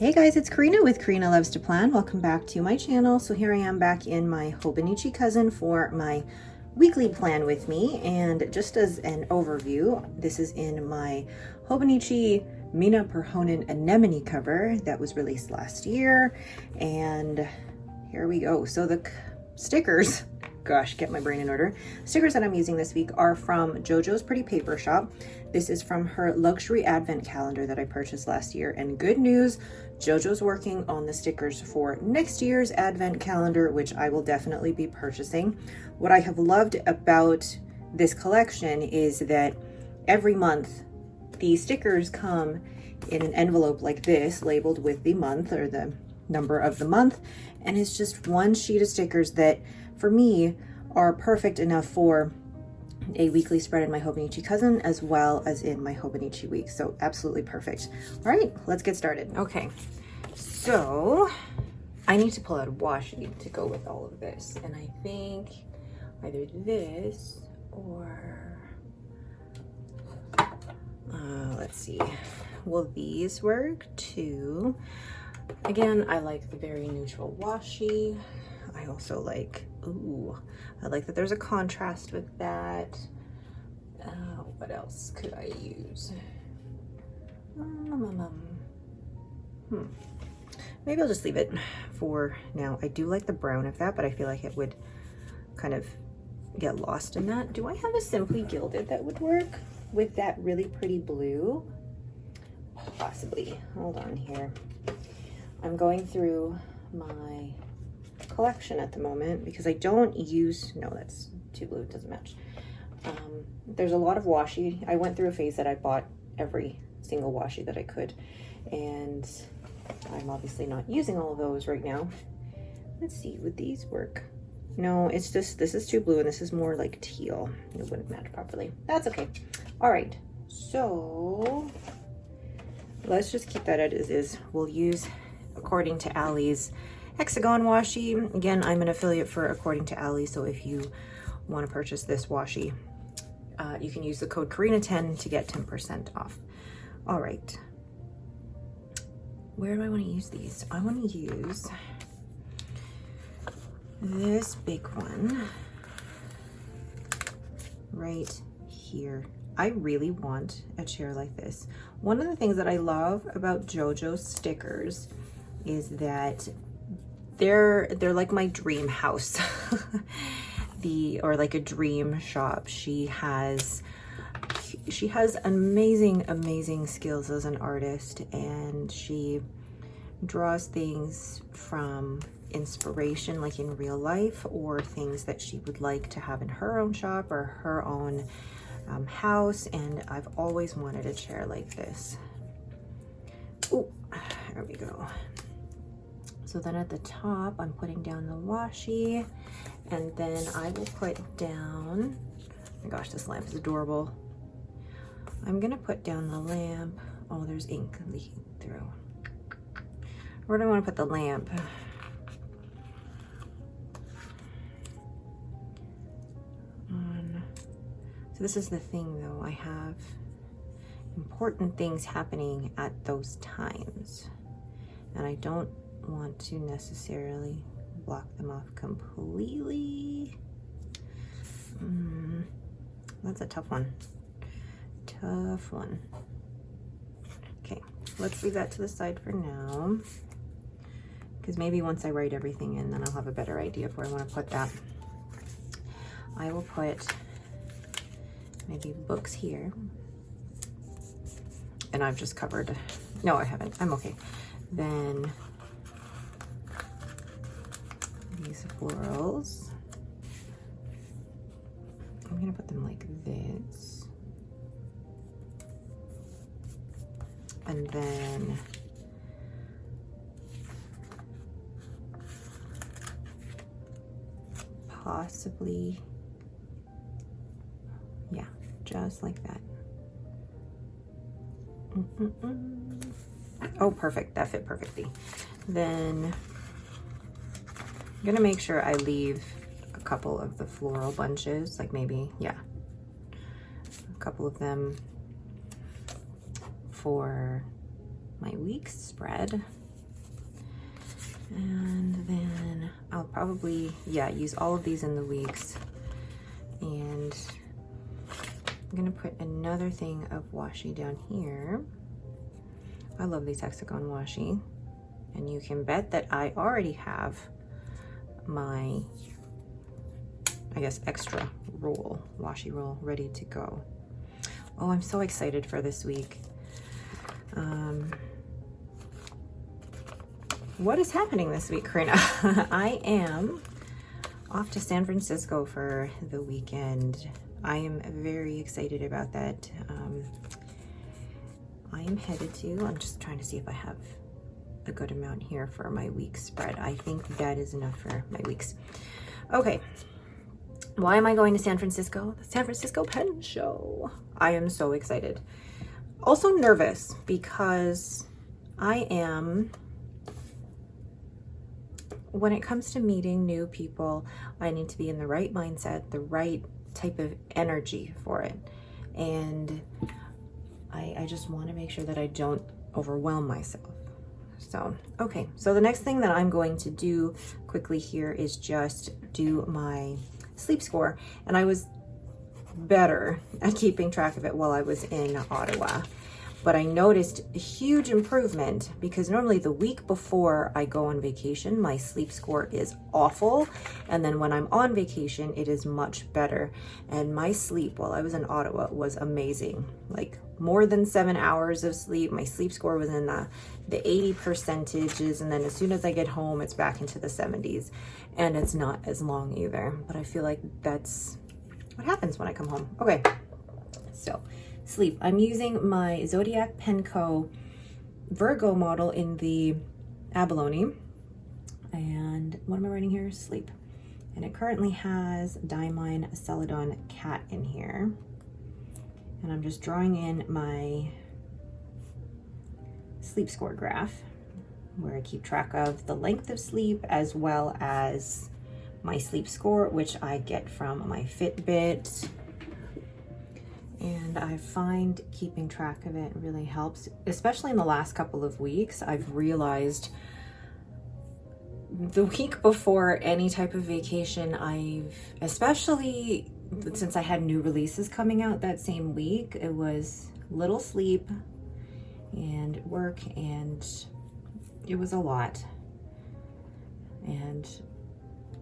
Hey guys, it's Karina with Karina Loves to Plan. Welcome back to my channel. So here I am back in my HOBONICHI cousin for my weekly plan with me. And just as an overview, this is in my HOBONICHI Mina Perhonen Anemone cover that was released last year. And here we go. So the stickers, gosh, get my brain in order. Stickers that I'm using this week are from JoJo's Pretty Paper Shop. This is from her luxury advent calendar that I purchased last year. And good news, JoJo's working on the stickers for next year's advent calendar, which I will definitely be purchasing. What I have loved about this collection is that every month the stickers come in an envelope like this, labeled with the month or the number of the month. And it's just one sheet of stickers that for me are perfect enough for a weekly spread in my HOBONICHI cousin as well as in my HOBONICHI week. So absolutely perfect. All right, let's get started. Okay, so I need to pull out a washi to go with all of this. And I think either this or, let's see, will these work too? Again, I like the very neutral washi. I also like, I like that there's a contrast with that. What else could I use? Maybe I'll just leave it for now. I do like the brown of that, but I feel like it would kind of get lost in that. Do I have a Simply Gilded that would work with that really pretty blue? Possibly. Hold on here. I'm going through my collection at the moment because I don't use, no, that's too blue, it doesn't match. There's a lot of washi. I went through a phase that I bought every single washi that I could, and I'm obviously not using all of those right now. Let's see, would these work? No, it's just, this is too blue and this is more like teal. It wouldn't match properly. That's okay. All right, so let's just keep that as is. We'll use According to Ali's hexagon washi. Again, I'm an affiliate for According to Ali, so if you want to purchase this washi, you can use the code Karina10 to get 10% off. All right, where do I want to use these? I want to use this big one right here. I really want a chair like this. One of the things that I love about JoJo's stickers is that they're like my dream house. Or like a dream shop. She has amazing skills as an artist, and she draws things from inspiration, like in real life, or things that she would like to have in her own shop or her own house. And I've always wanted a chair like this. Oh, there we go. So then at the top, I'm putting down the washi, and then I will put down, oh my gosh, this lamp is adorable. I'm gonna put down the lamp. Oh, there's ink leaking through. Where do I want to put the lamp? So this is the thing though, I have important things happening at those times, and I don't want to necessarily block them off completely. That's a tough one. Tough one. Okay, let's leave that to the side for now, because maybe once I write everything in, then I'll have a better idea of where I want to put that. I will put maybe books here, and I've just covered, no I haven't, I'm okay. Then these florals, I'm gonna put them like this, and then possibly, yeah, just like that. Oh, perfect, that fit perfectly. Then I'm gonna make sure I leave a couple of the floral bunches, like maybe, yeah, a couple of them for my week's spread. And then I'll probably, yeah, use all of these in the weeks. And I'm gonna put another thing of washi down here. I love these hexagon washi. And you can bet that I already have my, I guess, extra roll, washi roll, ready to go. Oh, I'm so excited for this week. What is happening this week, Karina? I am off to San Francisco for the weekend. I am very excited about that. I am headed to, I'm just trying to see if I have a good amount here for my week spread. I think that is enough for my weeks. Okay, why am I going to San Francisco? The San Francisco Pen Show. I am so excited. Also nervous because I am, when it comes to meeting new people, I need to be in the right mindset, the right type of energy for it. And I just want to make sure that I don't overwhelm myself. So, okay. So the next thing that I'm going to do quickly here is just do my sleep score. And I was better at keeping track of it while I was in Ottawa. But I noticed a huge improvement because normally the week before I go on vacation, my sleep score is awful. And then when I'm on vacation, it is much better. And my sleep while I was in Ottawa was amazing. Like more than 7 hours of sleep. My sleep score was in the 80%. And then as soon as I get home, it's back into the 70s. And it's not as long either. But I feel like that's what happens when I come home. Okay, so sleep. I'm using my Zodiac Penco Virgo model in the abalone. And what am I writing here? Sleep. And it currently has Diamine Celadon Cat in here. And I'm just drawing in my sleep score graph where I keep track of the length of sleep as well as my sleep score, which I get from my Fitbit. And I find keeping track of it really helps, especially in the last couple of weeks. I've realized the week before any type of vacation, especially since I had new releases coming out that same week, it was little sleep and work, and it was a lot. And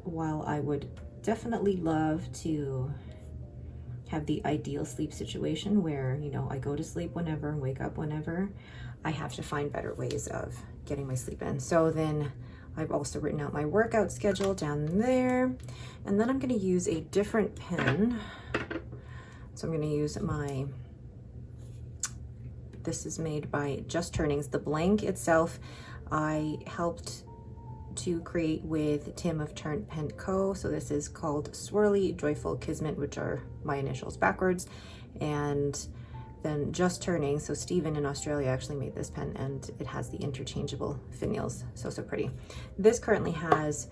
while I would definitely love to have the ideal sleep situation where, you know, I go to sleep whenever and wake up whenever, I have to find better ways of getting my sleep in. So then I've also written out my workout schedule down there. And then I'm going to use a different pen. So I'm going to use my, this is made by Just Turnings. The blank itself, I helped to create with Tim of Turn Pen Co. So this is called Swirly Joyful Kismet, which are my initials backwards. And then Just Turning, so Stephen in Australia actually made this pen, and it has the interchangeable finials. So pretty. This currently has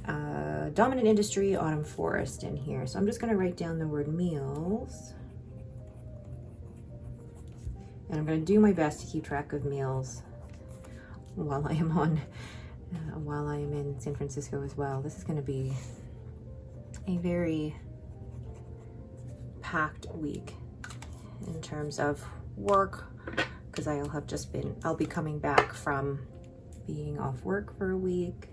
Dominant Industry Autumn Forest in here. So I'm just going to write down the word meals. And I'm going to do my best to keep track of meals while I am while I am in San Francisco as well. This is going to be a very packed week in terms of work, because I'll be coming back from being off work for a week.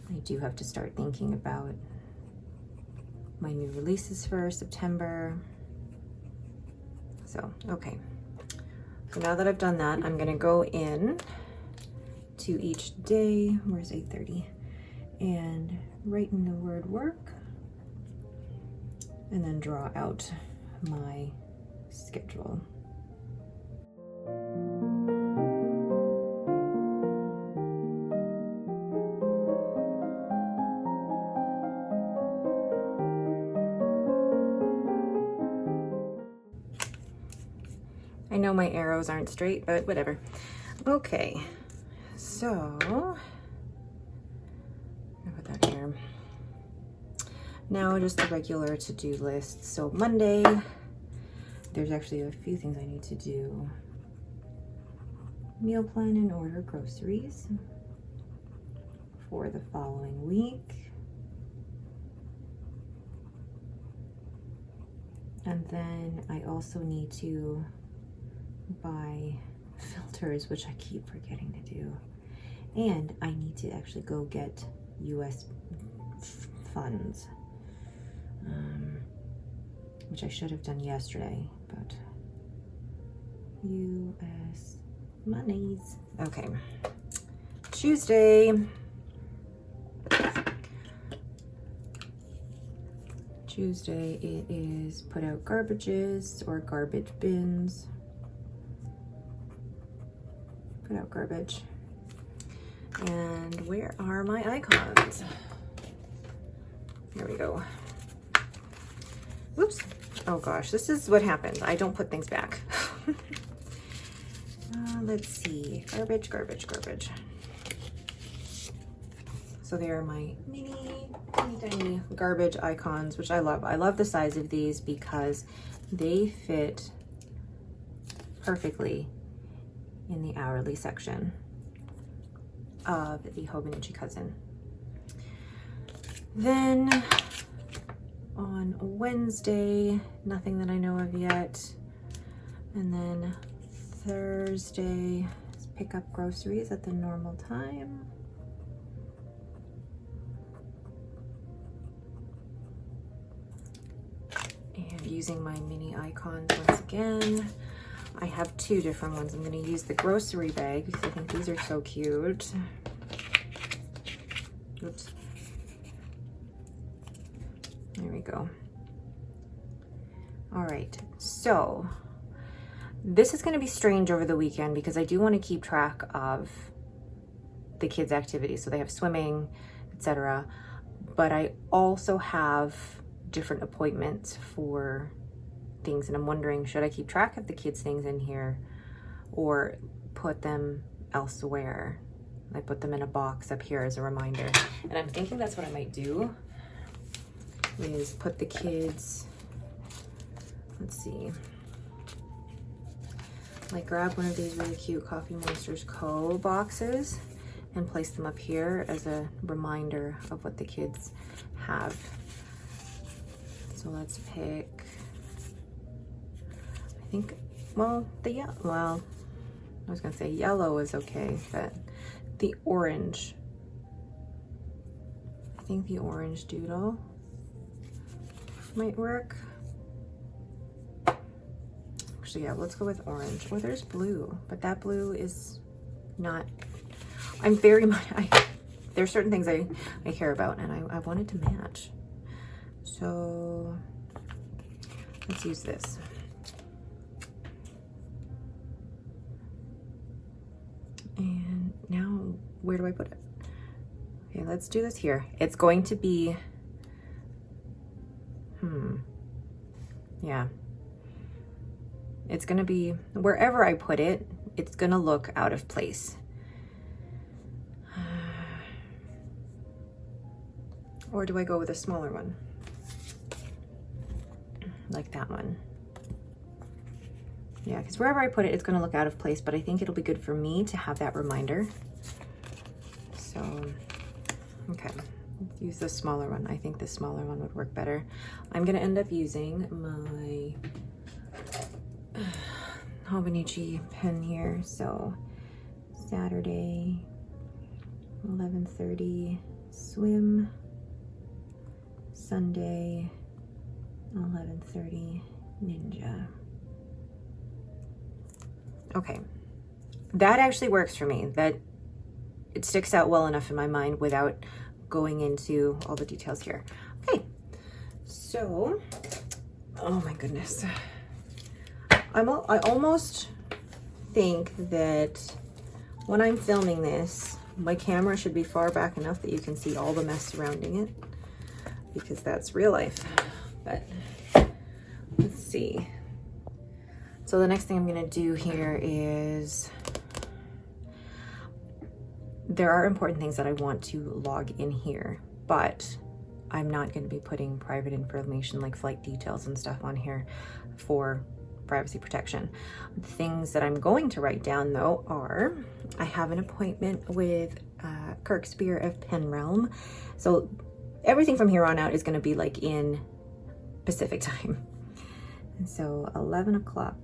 I do have to start thinking about my new releases for September. So, okay. So now that I've done that, I'm going to go in to each day, where's 8:30, and write in the word work, and then draw out my schedule. I know my arrows aren't straight, but whatever. Okay. So, I'll put that here. Now just a regular to-do list. So Monday, there's actually a few things I need to do. meal plan and order groceries for the following week. And then I also need to buy filters, which I keep forgetting to do. And I need to actually go get US funds, which I should have done yesterday, but US monies. Okay, Tuesday. Tuesday it is put out garbages or garbage bins. Put out garbage. And where are my icons? There we go. Whoops. Oh gosh, this is what happens. I don't put things back. Let's see. Garbage, garbage, garbage. So they are my mini tiny garbage icons, which I love. I love the size of these because they fit perfectly in the hourly section of the Hobonichi Cousin. Then on Wednesday, nothing that I know of yet. And then Thursday, pick up groceries at the normal time. And using my mini icons once again. I have two different ones. I'm going to use the grocery bag because I think these are so cute. Oops. There we go. All right, so this is going to be strange over the weekend because I do want to keep track of the kids' activities. So they have swimming, etc. But I also have different appointments for things, and I'm wondering, should I keep track of the kids' things in here or put them elsewhere? I put them in a box up here as a reminder. And I'm thinking that's what I might do, is put the kids, let's see, like grab one of these really cute Coffee Monsters Co. boxes and place them up here as a reminder of what the kids have. So let's pick, I think, well, I was gonna say yellow is okay, but the orange, I think the orange doodle might work. Actually, yeah, let's go with orange. Oh, there's blue, but that blue is not, I'm very much, there's certain things I care about, and I wanted to match. So let's use this. And now, where do I put it? Okay, let's do this here. It's going to be, yeah. It's gonna be, wherever I put it, it's gonna look out of place. Or do I go with a smaller one? Like that one. Yeah, because wherever I put it, it's gonna look out of place, but I think it'll be good for me to have that reminder. So, okay, let's use the smaller one. I think the smaller one would work better. I'm gonna end up using my Hobonichi pen here. So Saturday, 11:30 swim. Sunday, 11:30 ninja. Okay, that actually works for me. That it sticks out well enough in my mind without going into all the details here. Okay, so, oh my goodness. I almost think that when I'm filming this, my camera should be far back enough that you can see all the mess surrounding it, because that's real life. But let's see. So the next thing I'm gonna do here is, there are important things that I want to log in here, but I'm not gonna be putting private information like flight details and stuff on here for privacy protection. The things that I'm going to write down though are, I have an appointment with Kirk Spear of Pen Realm. So everything from here on out is going to be like in Pacific time. And so 11 o'clock,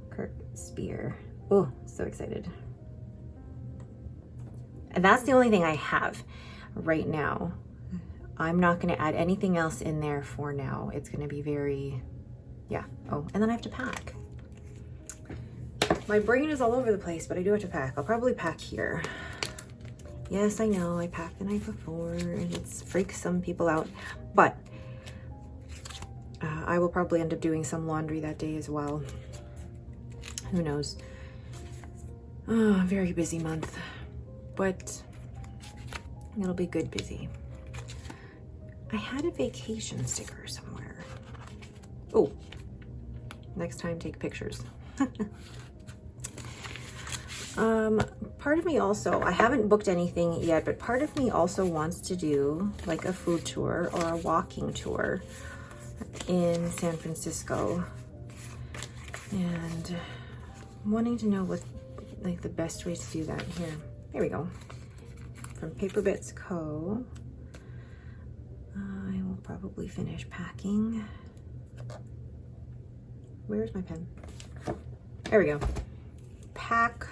Kirk Spear. Oh, so excited. And that's the only thing I have right now. I'm not going to add anything else in there for now. It's going to be very, yeah. Oh, and then I have to pack. My brain is all over the place, but I do have to pack. I'll probably pack here. Yes, I know I packed the night before and it freaks some people out, but I will probably end up doing some laundry that day as well. Who knows? Oh, very busy month, but it'll be good busy. I had a vacation sticker somewhere. Oh, next time take pictures. Part of me also, I haven't booked anything yet, but part of me also wants to do like a food tour or a walking tour in San Francisco, and wanting to know what like the best way to do that. Here we go. From Paper Bits Co. I will probably finish packing. Where's my pen? There we go. Pack.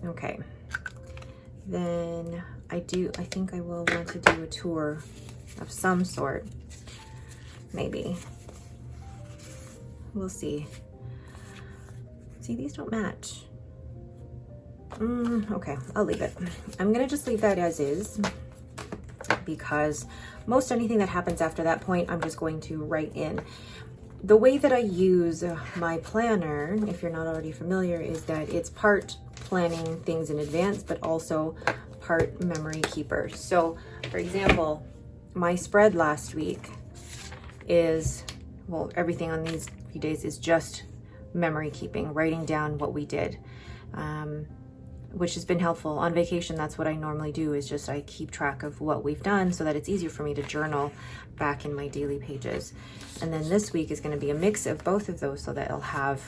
Okay. Then I think I will want to do a tour of some sort. Maybe. We'll see. See, these don't match. Okay, I'll leave it. I'm gonna just leave that as is, because most anything that happens after that point, I'm just going to write in. The way that I use my planner, if you're not already familiar, is that it's part planning things in advance, but also part memory keeper. So, for example, my spread last week is, well, everything on these few days is just memory keeping, writing down what we did, which has been helpful. On vacation, that's what I normally do, is just I keep track of what we've done so that it's easier for me to journal back in my daily pages. And then this week is going to be a mix of both of those, so that I'll have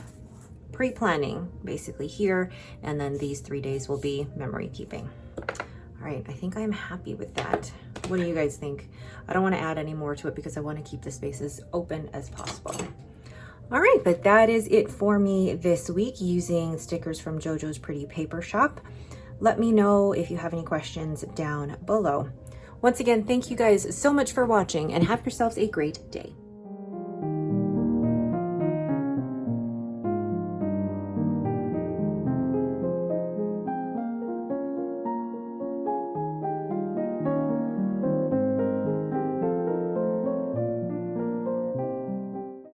pre-planning basically here, and then these 3 days will be memory keeping. All right, I think I'm happy with that. What do you guys think? I don't want to add any more to it because I want to keep the spaces open as possible. All right, but that is it for me this week using stickers from JoJo's Pretty Paper Shop. Let me know if you have any questions down below. Once again, thank you guys so much for watching, and have yourselves a great day.